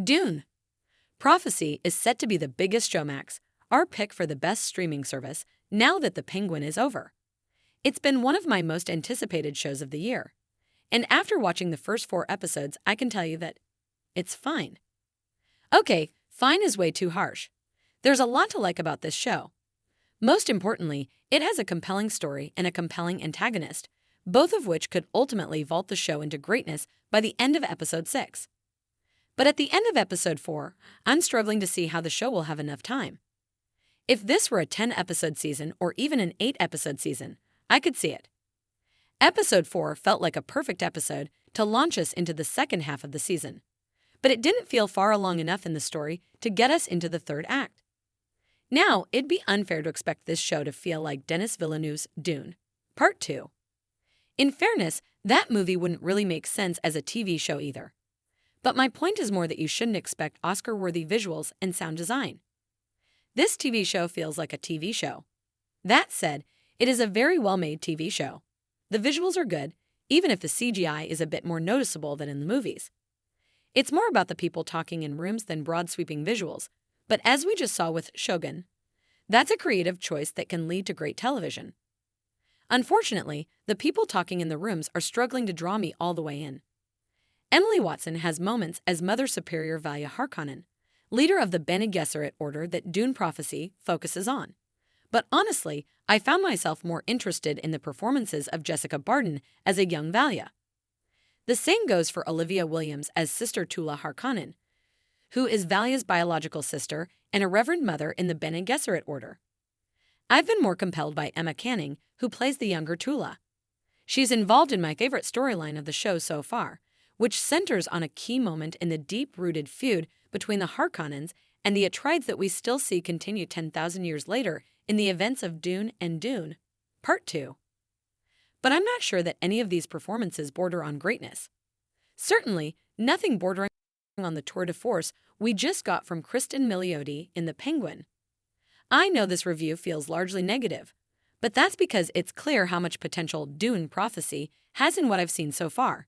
Dune. Prophecy is set to be the biggest showmax, our pick for the best streaming service, now that The Penguin is over. It's been one of my most anticipated shows of the year. And after watching the first 4 episodes, I can tell you that it's fine. Okay, fine is way too harsh. There's a lot to like about this show. Most importantly, it has a compelling story and a compelling antagonist, both of which could ultimately vault the show into greatness by the end of episode 6. But at the end of episode 4, I'm struggling to see how the show will have enough time. If this were a 10-episode season or even an 8-episode season, I could see it. Episode 4 felt like a perfect episode to launch us into the second half of the season, but it didn't feel far along enough in the story to get us into the third act. Now, it'd be unfair to expect this show to feel like Denis Villeneuve's Dune, Part 2. In fairness, that movie wouldn't really make sense as a TV show either. But my point is more that you shouldn't expect Oscar-worthy visuals and sound design. This TV show feels like a TV show. That said, it is a very well-made TV show. The visuals are good, even if the CGI is a bit more noticeable than in the movies. It's more about the people talking in rooms than broad sweeping visuals, but as we just saw with Shogun, that's a creative choice that can lead to great television. Unfortunately, the people talking in the rooms are struggling to draw me all the way in. Emily Watson has moments as Mother Superior Valia Harkonnen, leader of the Bene Gesserit order that Dune Prophecy focuses on. But honestly, I found myself more interested in the performances of Jessica Barden as a young Valia. The same goes for Olivia Williams as Sister Tula Harkonnen, who is Valia's biological sister and a Reverend Mother in the Bene Gesserit order. I've been more compelled by Emma Canning, who plays the younger Tula. She's involved in my favorite storyline of the show so far, which centers on a key moment in the deep-rooted feud between the Harkonnens and the Atreides that we still see continue 10,000 years later in the events of Dune and Dune, Part 2. But I'm not sure that any of these performances border on greatness. Certainly, nothing bordering on the tour de force we just got from Kristen Milioti in The Penguin. I know this review feels largely negative, but that's because it's clear how much potential Dune Prophecy has in what I've seen so far.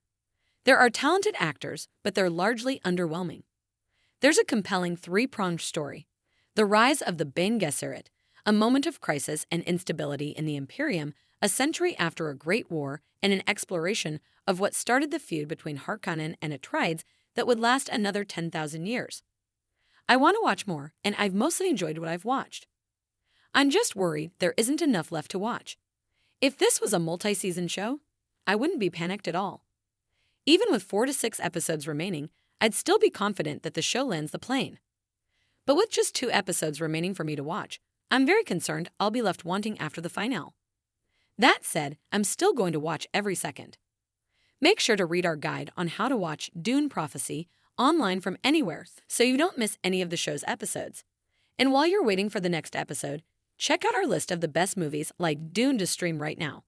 There are talented actors, but they're largely underwhelming. There's a compelling 3-pronged story: the rise of the Bene Gesserit, a moment of crisis and instability in the Imperium a century after a great war, and an exploration of what started the feud between Harkonnen and Atreides that would last another 10,000 years. I want to watch more, and I've mostly enjoyed what I've watched. I'm just worried there isn't enough left to watch. If this was a multi-season show, I wouldn't be panicked at all. Even with 4 to 6 episodes remaining, I'd still be confident that the show lands the plane. But with just 2 episodes remaining for me to watch, I'm very concerned I'll be left wanting after the finale. That said, I'm still going to watch every second. Make sure to read our guide on how to watch Dune Prophecy online from anywhere so you don't miss any of the show's episodes. And while you're waiting for the next episode, check out our list of the best movies like Dune to stream right now.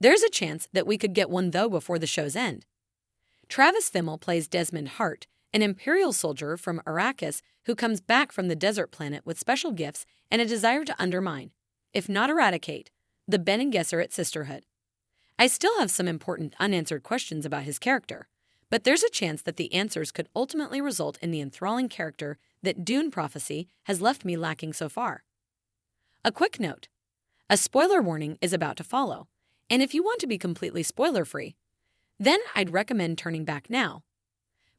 There's a chance that we could get one though before the show's end. Travis Fimmel plays Desmond Hart, an Imperial soldier from Arrakis who comes back from the desert planet with special gifts and a desire to undermine, if not eradicate, the Bene Gesserit sisterhood. I still have some important unanswered questions about his character, but there's a chance that the answers could ultimately result in the enthralling character that Dune Prophecy has left me lacking so far. A quick note: a spoiler warning is about to follow, and if you want to be completely spoiler-free, then I'd recommend turning back now.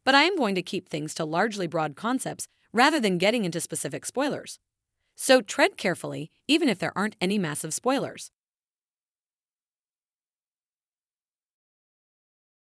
But I am going to keep things to largely broad concepts rather than getting into specific spoilers. So tread carefully, even if there aren't any massive spoilers.